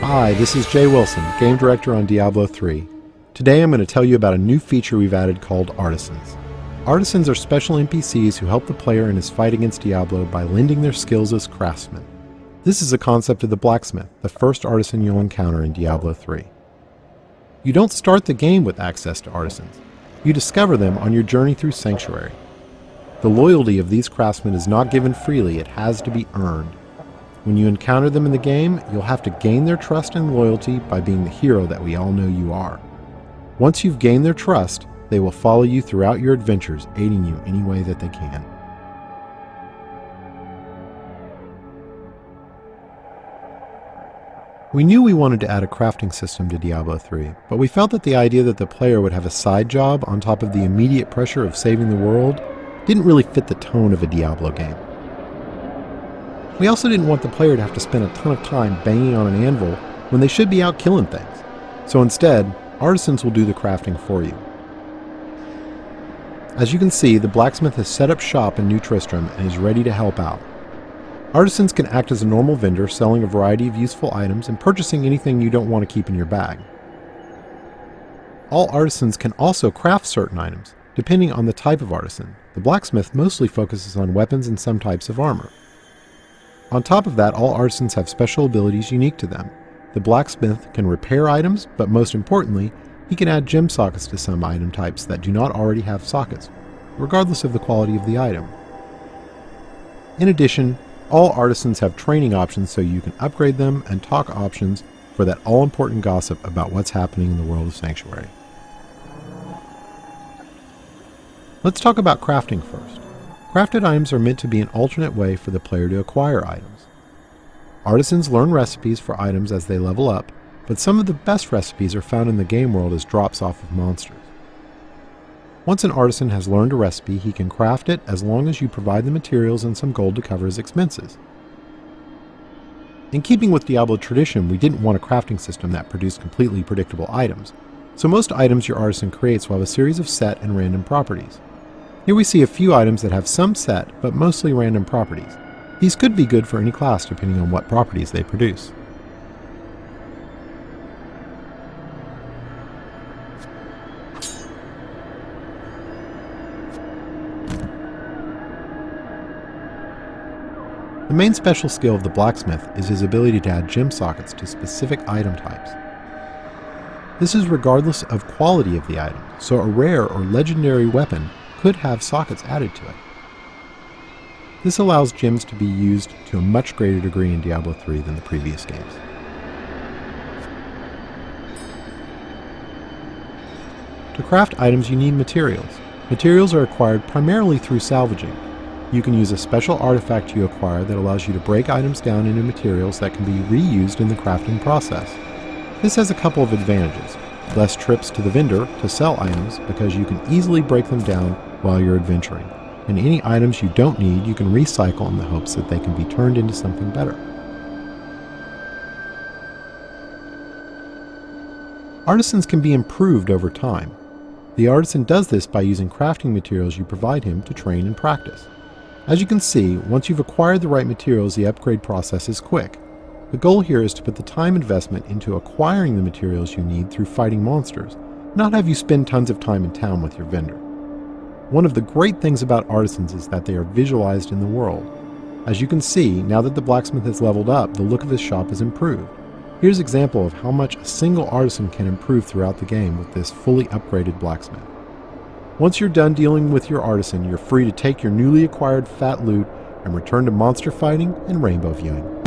Hi, this is Jay Wilson, Game Director on Diablo III. Today I'm going to tell you about a new feature we've added called Artisans. Artisans are special NPCs who help the player in his fight against Diablo by lending their skills as craftsmen. This is a concept of the blacksmith, the first artisan you'll encounter in Diablo III. You don't start the game with access to artisans. You discover them on your journey through Sanctuary. The loyalty of these craftsmen is not given freely, it has to be earned. When you encounter them in the game, you'll have to gain their trust and loyalty by being the hero that we all know you are. Once you've gained their trust, they will follow you throughout your adventures, aiding you any way that they can. We knew we wanted to add a crafting system to Diablo III, but we felt that the idea that the player would have a side job on top of the immediate pressure of saving the world didn't really fit the tone of a Diablo game. We also didn't want the player to have to spend a ton of time banging on an anvil when they should be out killing things. So instead, artisans will do the crafting for you. As you can see, the blacksmith has set up shop in New Tristram and is ready to help out. Artisans can act as a normal vendor, selling a variety of useful items and purchasing anything you don't want to keep in your bag. All artisans can also craft certain items, depending on the type of artisan. The blacksmith mostly focuses on weapons and some types of armor. On top of that, all artisans have special abilities unique to them. The blacksmith can repair items, but most importantly, he can add gem sockets to some item types that do not already have sockets, regardless of the quality of the item. In addition, all artisans have training options so you can upgrade them and talk options for that all-important gossip about what's happening in the world of Sanctuary. Let's talk about crafting first. Crafted items are meant to be an alternate way for the player to acquire items. Artisans learn recipes for items as they level up, but some of the best recipes are found in the game world as drops off of monsters. Once an artisan has learned a recipe, he can craft it as long as you provide the materials and some gold to cover his expenses. In keeping with Diablo tradition, we didn't want a crafting system that produced completely predictable items, so most items your artisan creates will have a series of set and random properties. Here we see a few items that have some set, but mostly random properties. These could be good for any class depending on what properties they produce. The main special skill of the blacksmith is his ability to add gem sockets to specific item types. This is regardless of quality of the item, so a rare or legendary weapon could have sockets added to it. This allows gems to be used to a much greater degree in Diablo III than the previous games. To craft items you need materials. Materials are acquired primarily through salvaging. You can use a special artifact you acquire that allows you to break items down into materials that can be reused in the crafting process. This has a couple of advantages. Less trips to the vendor to sell items because you can easily break them down while you're adventuring. And any items you don't need, you can recycle in the hopes that they can be turned into something better. Artisans can be improved over time. The artisan does this by using crafting materials you provide him to train and practice. As you can see, once you've acquired the right materials, the upgrade process is quick. The goal here is to put the time investment into acquiring the materials you need through fighting monsters, not have you spend tons of time in town with your vendor. One of the great things about artisans is that they are visualized in the world. As you can see, now that the blacksmith has leveled up, the look of his shop is improved. Here's an example of how much a single artisan can improve throughout the game with this fully upgraded blacksmith. Once you're done dealing with your artisan, you're free to take your newly acquired fat loot and return to monster fighting and rainbow viewing.